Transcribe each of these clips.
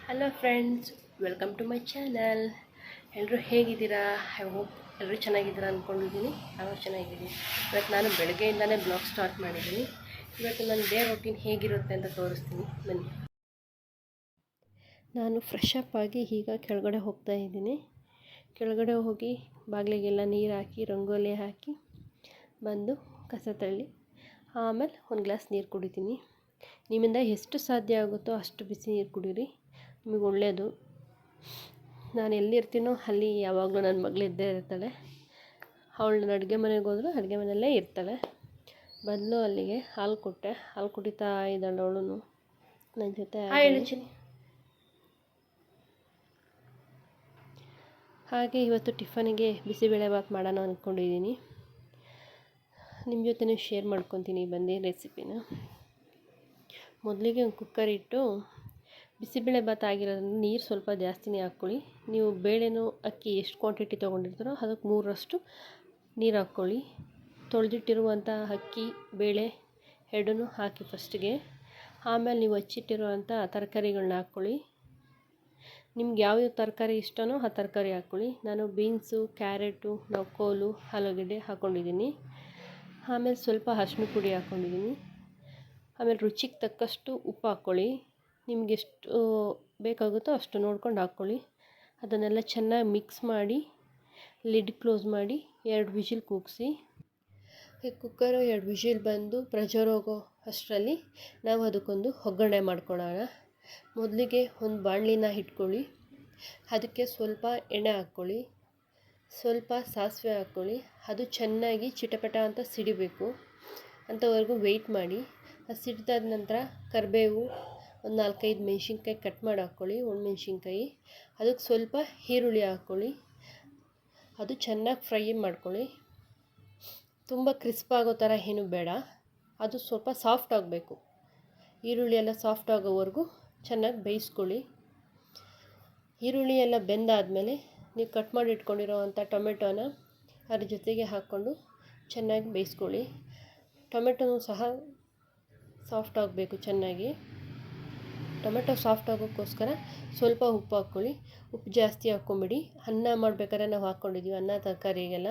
Hello friends, welcome to my channel. ಎಲ್ಲರೂ ಹೇಗಿದ್ದೀರಾ? I hope ಎಲ್ಲರೂ ಚೆನ್ನಾಗಿದ್ದೀರಾ ಅಂದ್ಕೊಂಡಿದ್ದೀನಿ. ನಾವು ಚೆನ್ನಾಗಿದ್ದೀನಿ. ಇವತ್ತು ನಾನು ಬೆಳಗ್ಗೆಯಿಂದಲೇ ಬ್ಲಾಗ್ ಸ್ಟಾರ್ಟ್ ಮಾಡಿದ್ದೀನಿ. ಇವತ್ತು ನನ್ನ ಡೇ ರೂಟೀನ್ ಹೇಗಿರುತ್ತೆ ಅಂತ ತೋರಿಸ್ತೀನಿ, ಬನ್ನಿ. ನಾನು ಫ್ರೆಶ್ ಅಪ್ ಆಗಿ ಈಗ ಕೆಳಗಡೆ ಹೋಗ್ತಾ ಇದ್ದೀನಿ. ಕೆಳಗಡೆ ಹೋಗಿ ಬಾಗಿಲಿಗೆಲ್ಲ ನೀರು ಹಾಕಿ ರಂಗೋಲಿ ಹಾಕಿ ಬಂದು ಕಸ ತಳ್ಳಿ ಆಮೇಲೆ ಒಂದು ಗ್ಲಾಸ್ ನೀರು ಕುಡಿತೀನಿ. ನಿಮ್ಮಿಂದ ಎಷ್ಟು ಸಾಧ್ಯ ಆಗುತ್ತೋ ಅಷ್ಟು ಬಿಸಿ ನೀರು ಕುಡೀರಿ, ನಿಮಗೆ ಒಳ್ಳೆಯದು. ನಾನು ಎಲ್ಲಿರ್ತೀನೋ ಅಲ್ಲಿ ಯಾವಾಗಲೂ ನನ್ನ ಮಗಳು ಇದ್ದೇ ಇರ್ತಾಳೆ. ಅವಳು ನಾನು ಅಡುಗೆ ಮನೆಗೆ ಹೋದರೂ ಅಡುಗೆ ಮನೆಯಲ್ಲೇ ಇರ್ತಾಳೆ. ಬಂದು ಅಲ್ಲಿಗೆ ಹಾಲು ಕೊಟ್ಟೆ, ಹಾಲು ಕುಡಿತಾ ಇದ್ದಾಳೆ ಅವಳು ನನ್ನ ಜೊತೆ. ಹಾಗೆ ಇವತ್ತು ಟಿಫನಿಗೆ ಬಿಸಿಬೇಳೆಭಾತ್ ಮಾಡೋಣ ಅಂದ್ಕೊಂಡಿದ್ದೀನಿ. ನಿಮ್ಮ ಜೊತೆ ಶೇರ್ ಮಾಡ್ಕೊತೀನಿ ಬಂದು ರೆಸಿಪಿನ. ಮೊದಲಿಗೆ ಒಂದು ಕುಕ್ಕರ್ ಇಟ್ಟು ಬಿಸಿಬೇಳೆಭಾತ್ ಆಗಿರೋದ್ರಿಂದ ನೀರು ಸ್ವಲ್ಪ ಜಾಸ್ತಿನೇ ಹಾಕ್ಕೊಳ್ಳಿ. ನೀವು ಬೇಳೆನೂ ಅಕ್ಕಿ ಎಷ್ಟು ಕ್ವಾಂಟಿಟಿ ತೊಗೊಂಡಿರ್ತಾರೋ ಅದಕ್ಕೆ 3ರಷ್ಟು ನೀರು ಹಾಕ್ಕೊಳ್ಳಿ. ತೊಳೆದಿಟ್ಟಿರುವಂಥ ಅಕ್ಕಿ ಬೇಳೆ ಎರಡನ್ನೂ ಹಾಕಿ ಫಸ್ಟಿಗೆ. ಆಮೇಲೆ ನೀವು ಹಚ್ಚಿಟ್ಟಿರುವಂಥ ತರಕಾರಿಗಳನ್ನ ಹಾಕ್ಕೊಳ್ಳಿ. ನಿಮ್ಗೆ ಯಾವ್ಯಾವ ತರಕಾರಿ ಇಷ್ಟನೋ ಆ ತರಕಾರಿ ಹಾಕ್ಕೊಳ್ಳಿ. ನಾನು ಬೀನ್ಸು, ಕ್ಯಾರೆಟು, ನವಕೋಲು, ಆಲೂಗಡ್ಡೆ ಹಾಕ್ಕೊಂಡಿದ್ದೀನಿ. ಆಮೇಲೆ ಸ್ವಲ್ಪ ಅರಿಶಿನ ಪುಡಿ ಹಾಕ್ಕೊಂಡಿದ್ದೀನಿ. ಆಮೇಲೆ ರುಚಿಗೆ ತಕ್ಕಷ್ಟು ಉಪ್ಪು ಹಾಕ್ಕೊಳ್ಳಿ. ನಿಮ್ಗೆ ಎಷ್ಟು ಬೇಕಾಗುತ್ತೋ ಅಷ್ಟು ನೋಡ್ಕೊಂಡು ಹಾಕ್ಕೊಳ್ಳಿ. ಅದನ್ನೆಲ್ಲ ಚೆನ್ನಾಗಿ ಮಿಕ್ಸ್ ಮಾಡಿ ಲಿಡ್ ಕ್ಲೋಸ್ ಮಾಡಿ 2 ವಿಷಿಲ್ ಕೂಗಿಸಿ. ಈ ಕುಕ್ಕರು 2 ವಿಷಿಲ್ ಬಂದು ಪ್ರೆಷರ್ ಹೋಗೋ ಅಷ್ಟರಲ್ಲಿ ನಾವು ಅದಕ್ಕೊಂದು ಒಗ್ಗರಣೆ ಮಾಡ್ಕೊಳ್ಳೋಣ. ಮೊದಲಿಗೆ ಒಂದು ಬಾಣಲಿನ ಇಟ್ಕೊಳ್ಳಿ. ಅದಕ್ಕೆ ಸ್ವಲ್ಪ ಎಣ್ಣೆ ಹಾಕ್ಕೊಳ್ಳಿ, ಸ್ವಲ್ಪ ಸಾಸಿವೆ ಹಾಕ್ಕೊಳ್ಳಿ. ಅದು ಚೆನ್ನಾಗಿ ಚಿಟಪಟ ಅಂತ ಸಿಡಿಬೇಕು ಅಂಥವರೆಗೂ ವೆಯ್ಟ್ ಮಾಡಿ. ಅದು ಸಿಡಿದಾದ ನಂತರ ಕರಿಬೇವು, ಒಂದು 4-5 ಮೆಣಸಿನ್ಕಾಯಿ ಕಟ್ ಮಾಡಿ ಹಾಕ್ಕೊಳ್ಳಿ, ಒಣಮೆಣ್ಸಿನ್ಕಾಯಿ. ಅದಕ್ಕೆ ಸ್ವಲ್ಪ ಈರುಳ್ಳಿ ಹಾಕ್ಕೊಳ್ಳಿ. ಅದು ಚೆನ್ನಾಗಿ ಫ್ರೈ ಮಾಡ್ಕೊಳ್ಳಿ. ತುಂಬ ಕ್ರಿಸ್ಪ್ ಆಗೋ ಥರ ಏನೂ ಬೇಡ, ಅದು ಸ್ವಲ್ಪ ಸಾಫ್ಟ್ ಆಗಬೇಕು. ಈರುಳ್ಳಿ ಎಲ್ಲ ಸಾಫ್ಟ್ ಆಗೋವರೆಗೂ ಚೆನ್ನಾಗಿ ಬೇಯಿಸ್ಕೊಳ್ಳಿ. ಈರುಳ್ಳಿ ಎಲ್ಲ ಬೆಂದಾದಮೇಲೆ ನೀವು ಕಟ್ ಮಾಡಿ ಇಟ್ಕೊಂಡಿರೋವಂಥ ಟೊಮೆಟೊನ ಅದ್ರ ಜೊತೆಗೆ ಹಾಕ್ಕೊಂಡು ಚೆನ್ನಾಗಿ ಬೇಯಿಸ್ಕೊಳ್ಳಿ. ಟೊಮೆಟೊನೂ ಸಹ ಸಾಫ್ಟ್ ಆಗಬೇಕು ಚೆನ್ನಾಗಿ. ಟೊಮೆಟೊ ಸಾಫ್ಟ್ ಆಗೋಕ್ಕೋಸ್ಕರ ಸ್ವಲ್ಪ ಉಪ್ಪು ಹಾಕ್ಕೊಳ್ಳಿ. ಉಪ್ಪು ಜಾಸ್ತಿ ಹಾಕ್ಕೊಂಬಿಡಿ. ಅನ್ನ ಮಾಡಬೇಕಾದ್ರೆ ನಾವು ಹಾಕ್ಕೊಂಡಿದ್ದೀವಿ ಅನ್ನ ತರಕಾರಿಗೆಲ್ಲ.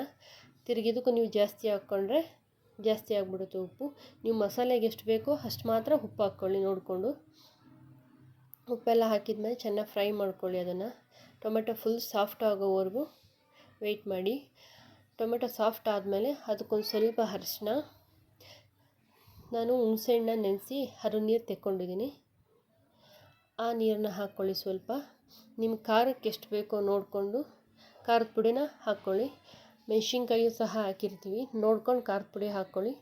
ತಿರುಗಿದಕ್ಕೂ ನೀವು ಜಾಸ್ತಿ ಹಾಕ್ಕೊಂಡ್ರೆ ಜಾಸ್ತಿ ಆಗಿಬಿಡುತ್ತೆ ಉಪ್ಪು. ನೀವು ಮಸಾಲೆಗೆ ಎಷ್ಟು ಬೇಕೋ ಅಷ್ಟು ಮಾತ್ರ ಉಪ್ಪು ಹಾಕ್ಕೊಳ್ಳಿ ನೋಡಿಕೊಂಡು. ಉಪ್ಪೆಲ್ಲ ಹಾಕಿದ್ಮೇಲೆ ಚೆನ್ನಾಗಿ ಫ್ರೈ ಮಾಡ್ಕೊಳ್ಳಿ. ಅದನ್ನು ಟೊಮೆಟೊ ಫುಲ್ ಸಾಫ್ಟ್ ಆಗೋವರೆಗೂ ವೆಯ್ಟ್ ಮಾಡಿ. ಟೊಮೆಟೊ ಸಾಫ್ಟ್ ಆದಮೇಲೆ ಅದಕ್ಕೊಂದು ಸ್ವಲ್ಪ ಅರಿಶಿನ, ನಾನು ಹುಣಸೆಹಣ್ಣು ನೆನೆಸಿ ಅದ್ರ ನೀರು ತೆಕ್ಕೊಂಡಿದ್ದೀನಿ. ಆ ನೀರನ್ನ ಹಾಕ್ಕೊಳ್ಳಿ. ಸ್ವಲ್ಪ ನಿಮ್ಮ ಖಾರಕ್ಕೆ ಎಷ್ಟು ಬೇಕೋ ನೋಡಿಕೊಂಡು ಖಾರದ ಪುಡಿನ ಹಾಕ್ಕೊಳ್ಳಿ. ಮೆಣಸಿನ್ಕಾಯಿಯು ಸಹ ಹಾಕಿರ್ತೀವಿ, ನೋಡ್ಕೊಂಡು ಖಾರದ ಪುಡಿ ಹಾಕ್ಕೊಳ್ಳಿ.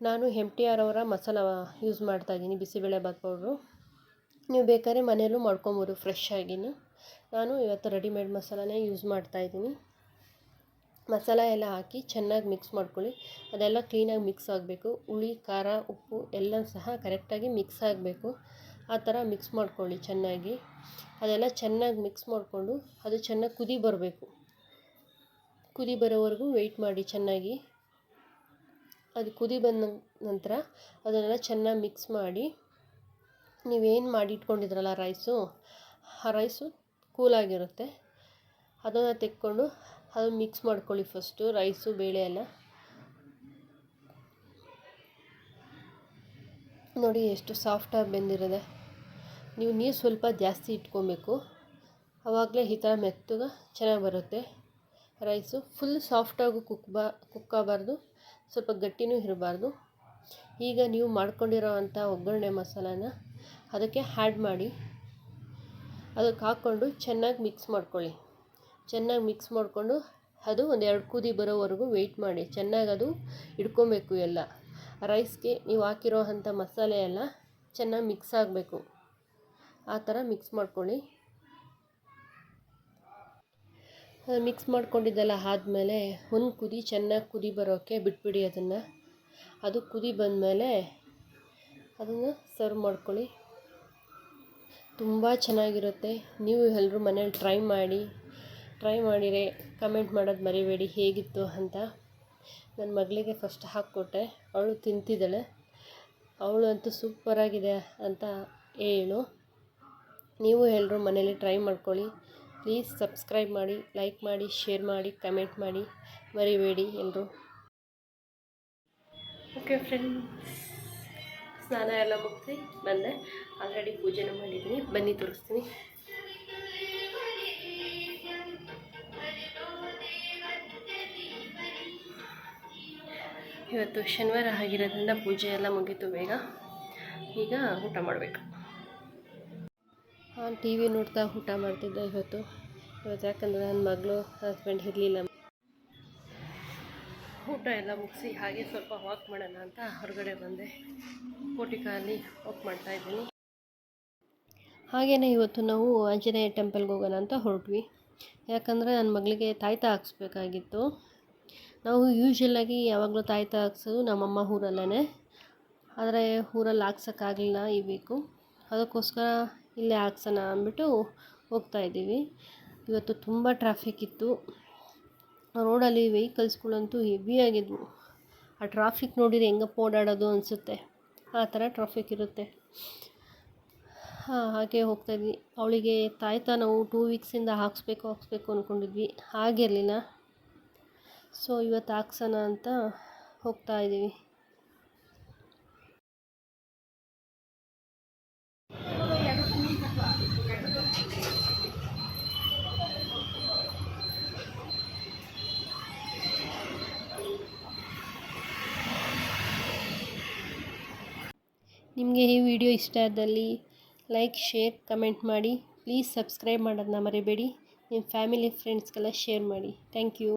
ನಾನು MTR ಅವರ ಮಸಾಲ ಯೂಸ್ ಮಾಡ್ತಾಯಿದ್ದೀನಿ, ಬಿಸಿಬೇಳೆಭಾತ್ ಪೌಡ್ರು. ನೀವು ಬೇಕಾದ್ರೆ ಮನೆಯಲ್ಲೂ ಮಾಡ್ಕೊಬೋದು ಫ್ರೆಶ್ ಆಗಿನ. ನಾನು ಇವತ್ತು ರೆಡಿಮೇಡ್ ಮಸಾಲನೇ ಯೂಸ್ ಮಾಡ್ತಾಯಿದ್ದೀನಿ. ಮಸಾಲ ಎಲ್ಲ ಹಾಕಿ ಚೆನ್ನಾಗಿ ಮಿಕ್ಸ್ ಮಾಡ್ಕೊಳ್ಳಿ. ಅದೆಲ್ಲ ಕ್ಲೀನಾಗಿ ಮಿಕ್ಸ್ ಆಗಬೇಕು. ಹುಳಿ, ಖಾರ, ಉಪ್ಪು ಎಲ್ಲ ಸಹ ಕರೆಕ್ಟಾಗಿ ಮಿಕ್ಸ್ ಆಗಬೇಕು. ಆ ಥರ ಮಿಕ್ಸ್ ಮಾಡ್ಕೊಳ್ಳಿ ಚೆನ್ನಾಗಿ. ಅದೆಲ್ಲ ಚೆನ್ನಾಗಿ ಮಿಕ್ಸ್ ಮಾಡಿಕೊಂಡು ಅದು ಚೆನ್ನಾಗಿ ಕುದಿ ಬರಬೇಕು. ಕುದಿ ಬರೋವರೆಗೂ ವೆಯ್ಟ್ ಮಾಡಿ ಚೆನ್ನಾಗಿ. ಅದು ಕುದಿ ಬಂದ ನಂತರ ಅದನ್ನೆಲ್ಲ ಚೆನ್ನಾಗಿ ಮಿಕ್ಸ್ ಮಾಡಿ. ನೀವೇನು ಮಾಡಿ ಇಟ್ಕೊಂಡಿದ್ರಲ್ಲ ರೈಸು, ಆ ರೈಸು ಕೂಲಾಗಿರುತ್ತೆ. ಅದನ್ನು ತೆಕ್ಕೊಂಡು ಅದು ಮಿಕ್ಸ್ ಮಾಡ್ಕೊಳ್ಳಿ ಫಸ್ಟು. ರೈಸು ಬೇಳೆ ಎಲ್ಲ ನೋಡಿ ಎಷ್ಟು ಸಾಫ್ಟಾಗಿ ಬೆಂದಿರೋದೆ. ನೀವು ನೀರು ಸ್ವಲ್ಪ ಜಾಸ್ತಿ ಇಟ್ಕೊಬೇಕು, ಆವಾಗಲೇ ಈ ಥರ ಮೆತ್ತಗೆ ಚೆನ್ನಾಗಿ ಬರುತ್ತೆ. ರೈಸು ಫುಲ್ ಸಾಫ್ಟಾಗೂ ಕುಕ್ಕಾಗಬಾರ್ದು, ಸ್ವಲ್ಪ ಗಟ್ಟಿನೂ ಇರಬಾರ್ದು. ಈಗ ನೀವು ಮಾಡ್ಕೊಂಡಿರೋ ಅಂಥ ಒಗ್ಗರಣೆ ಮಸಾಲಾನ ಅದಕ್ಕೆ ಆ್ಯಡ್ ಮಾಡಿ. ಅದಕ್ಕೆ ಹಾಕ್ಕೊಂಡು ಚೆನ್ನಾಗಿ ಮಿಕ್ಸ್ ಮಾಡ್ಕೊಳ್ಳಿ. ಚೆನ್ನಾಗಿ ಮಿಕ್ಸ್ ಮಾಡಿಕೊಂಡು ಅದು ಒಂದು 2 ಕುದಿ ಬರೋವರೆಗೂ ವೆಯ್ಟ್ ಮಾಡಿ. ಚೆನ್ನಾಗಿ ಅದು ಹಿಡ್ಕೊಬೇಕು ಎಲ್ಲ. ರೈಸ್ಗೆ ನೀವು ಹಾಕಿರೋ ಅಂಥ ಮಸಾಲೆ ಎಲ್ಲ ಚೆನ್ನಾಗಿ ಮಿಕ್ಸ್ ಆಗಬೇಕು. ಆ ಥರ ಮಿಕ್ಸ್ ಮಾಡ್ಕೊಳ್ಳಿ. ಮಿಕ್ಸ್ ಮಾಡ್ಕೊಂಡಿದ್ದೆಲ್ಲ ಆದಮೇಲೆ ಒಂದು ಕುದಿ ಚೆನ್ನಾಗಿ ಕುದಿ ಬರೋಕ್ಕೆ ಬಿಟ್ಬಿಡಿ ಅದನ್ನು. ಅದು ಕುದಿ ಬಂದಮೇಲೆ ಅದನ್ನು ಸರ್ವ್ ಮಾಡ್ಕೊಳ್ಳಿ. ತುಂಬ ಚೆನ್ನಾಗಿರುತ್ತೆ. ನೀವು ಎಲ್ಲರೂ ಮನೇಲಿ ಟ್ರೈ ಮಾಡಿದರೆ ಕಮೆಂಟ್ ಮಾಡೋದು ಮರಿಬೇಡಿ ಹೇಗಿತ್ತು ಅಂತ. ನನ್ನ ಮಗಳಿಗೆ ಫಸ್ಟ್ ಹಾಕ್ಕೊಟ್ಟೆ, ಅವಳು ತಿಂತಿದ್ದಾಳೆ. ಅವಳು ಅಂತೂ ಸೂಪರಾಗಿದೆ ಅಂತ ಹೇಳು. ನೀವು ಎಲ್ಲರೂ ಮನೇಲಿ ಟ್ರೈ ಮಾಡ್ಕೊಳ್ಳಿ. ಪ್ಲೀಸ್ ಸಬ್ಸ್ಕ್ರೈಬ್ ಮಾಡಿ, ಲೈಕ್ ಮಾಡಿ, ಶೇರ್ ಮಾಡಿ, ಕಮೆಂಟ್ ಮಾಡಿ, ಮರಿಬೇಡಿ ಎಲ್ಲರೂ. ಓಕೆ ಫ್ರೆಂಡ್ಸ್, ಸ್ನಾನ ಎಲ್ಲ ಮುಗಿಸಿ ಬಂದೆ. ಆಲ್ರೆಡಿ ಪೂಜೆನೂ ಮಾಡಿದ್ದೀನಿ, ಬನ್ನಿ ತೋರಿಸ್ತೀನಿ. ಇವತ್ತು ಶನಿವಾರ ಆಗಿರೋದ್ರಿಂದ ಪೂಜೆ ಎಲ್ಲ ಮುಗೀತು ಬೇಗ. ಈಗ ಊಟ ಮಾಡಬೇಕು. ಟಿ ವಿ ನೋಡ್ತಾ ಊಟ ಮಾಡ್ತಿದ್ದೆ ಇವತ್ತು ಯಾಕಂದರೆ ನನ್ನ ಮಗಳು ಹಸ್ಬೆಂಡ್ ಇರಲಿಲ್ಲ. ಊಟ ಎಲ್ಲ ಮುಗಿಸಿ ಹಾಗೆ ಸ್ವಲ್ಪ ವಾಕ್ ಮಾಡೋಣ ಅಂತ ಹೊರಗಡೆ ಬಂದೆ. ಕೋಟಿಕಾಲಿ ವಾಕ್ ಮಾಡ್ತಾಯಿದ್ದೀನಿ. ಹಾಗೆಯೇ ಇವತ್ತು ನಾವು ಆಂಜನೇಯ ಟೆಂಪಲ್ಗೆ ಹೋಗೋಣ ಅಂತ ಹೊರಟ್ವಿ. ಯಾಕಂದರೆ ನನ್ನ ಮಗಳಿಗೆ ತಾಯ್ತ ಹಾಕ್ಸ್ಬೇಕಾಗಿತ್ತು. ನಾವು ಯೂಶ್ವಲಾಗಿ ಯಾವಾಗಲೂ ತಾಯ್ತ ಹಾಕ್ಸೋದು ನಮ್ಮಮ್ಮ ಊರಲ್ಲೇ, ಆದರೆ ಊರಲ್ಲಿ ಹಾಕ್ಸೋಕ್ಕಾಗಲಿಲ್ಲ ಈ ವೀಕು. ಅದಕ್ಕೋಸ್ಕರ ಇಲ್ಲೇ ಹಾಕ್ಸೋಣ ಅಂದ್ಬಿಟ್ಟು ಹೋಗ್ತಾಯಿದ್ದೀವಿ. ಇವತ್ತು ತುಂಬ ಟ್ರಾಫಿಕ್ ಇತ್ತು. ರೋಡಲ್ಲಿ ವೆಹಿಕಲ್ಸ್ಗಳಂತೂ ಹೆವಿಯಾಗಿದ್ವು. ಆ ಟ್ರಾಫಿಕ್ ನೋಡಿದರೆ ಹೆಂಗಪ್ಪ ಓಡಾಡೋದು ಅನಿಸುತ್ತೆ, ಆ ಥರ ಟ್ರಾಫಿಕ್ ಇರುತ್ತೆ. ಹಾಗೆ ಹೋಗ್ತಾಯಿದ್ವಿ. ಅವಳಿಗೆ ತಾಯ್ತ ನಾವು 2 ವೀಕ್ಸಿಂದ ಹಾಕ್ಸ್ಬೇಕು ಅಂದ್ಕೊಂಡಿದ್ವಿ, ಆಗಿರಲಿಲ್ಲ. ಸೊ ಇವತ್ತು ಹಾಕ್ಸೋಣ ಅಂತ ಹೋಗ್ತಾಯಿದ್ದೀವಿ. ನಿಮಗೆ ಈ ವಿಡಿಯೋ ಇಷ್ಟ ಆದಲ್ಲಿ ಲೈಕ್, ಶೇರ್, ಕಮೆಂಟ್ ಮಾಡಿ. ಪ್ಲೀಸ್ ಸಬ್ಸ್ಕ್ರೈಬ್ ಮಾಡೋದನ್ನ ಮರಿಬೇಡಿ. ನಿಮ್ಮ ಫ್ಯಾಮಿಲಿ ಫ್ರೆಂಡ್ಸ್ಗೆಲ್ಲ ಶೇರ್ ಮಾಡಿ. Thank you.